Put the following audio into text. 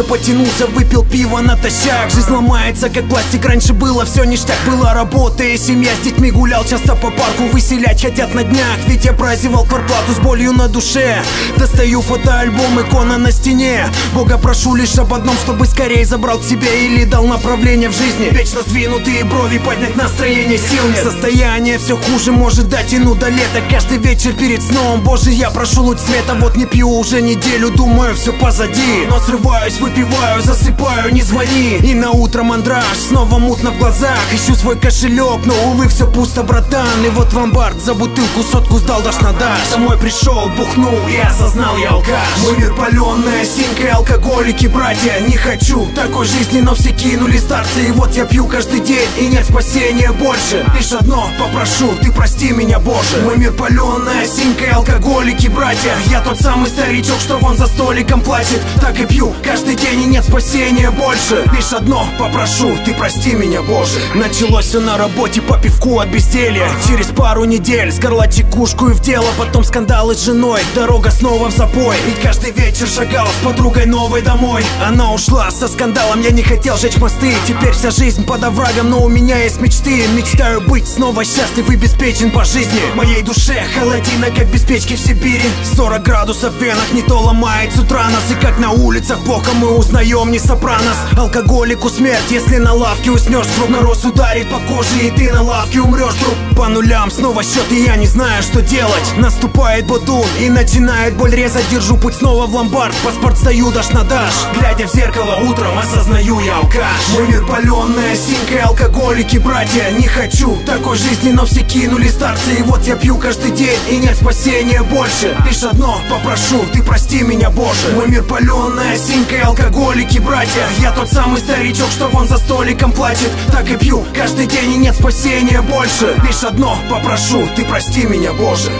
Потянулся, выпил пиво натощак. Жизнь ломается, как пластик, раньше было все ништяк. Была работа и семья, с детьми гулял часто по парку. Выселять хотят на днях, ведь я праздновал квартплату с болью на душе. Достаю фотоальбом, икона на стене. Бога прошу лишь об одном, чтобы скорее забрал к себе или дал направление в жизни. Вечно сдвинутые брови, поднять настроение сил нет. Состояние все хуже, может дотянуть до лета. Каждый вечер перед сном, боже, я прошу луч света. Вот не пью уже неделю, думаю, все позади. Но срываюсь, выпиваю, засыпаю, не звони. И на утро мандраж, снова мутно в глазах. Ищу свой кошелек, но увы, все пусто, братан. И вот в ломбард за бутылку сотку сдал дашь на дашь. Домой пришел, бухнул и осознал, я алкаш. Мой мир паленая синька, алкоголики, братья. Не хочу такой жизни, но все кинули старцы. И вот я пью каждый день, и нет спасения больше. Лишь одно попрошу, ты прости меня, Боже. Мой мир паленая синька, алкоголики, братья. Я тот самый старичок, что вон за столиком плачет. Так и пью каждый день, и нет спасения больше. Лишь одно попрошу, ты прости меня, Боже. Началось все на работе по пивку от безделья. Через пару недель скарлатить кушку и в дело. Потом скандалы с женой, дорога снова в запой. Ведь каждый вечер шагал с подругой новой домой. Она ушла со скандалом, я не хотел жечь мосты. Теперь вся жизнь под оврагом, но у меня есть мечты. Мечтаю быть снова счастлив и беспечен по жизни. Моей душе холодина, как без печки в Сибири. 40 градусов в венах, не то ломает с утра нас. И как на улицах плохо мы узнаем не сопранос. Алкоголику смерть, если на лавке уснешь. Вдруг мороз ударит по коже, и ты на лавке умрешь. Вдруг по нулям снова счет, и я не знаю, что делать. Наступает бутун, и начинает боль резать. Держу путь снова в ломбард, паспорт стою дашь на дашь. Глядя в зеркало утром, осознаю, я алкаш. Мой мир паленая синька, алкоголики, братья. Не хочу такой жизни, но все кинули старцы. И вот я пью каждый день, и нет спасения больше. Лишь одно попрошу, ты прости меня, Боже. Мой мир паленая синька, алкоголики, братья. Я тот самый старичок, что вон за столиком плачет. Так и пью каждый день, и нет спасения больше. Лишь одно попрошу, ты прости меня, Боже.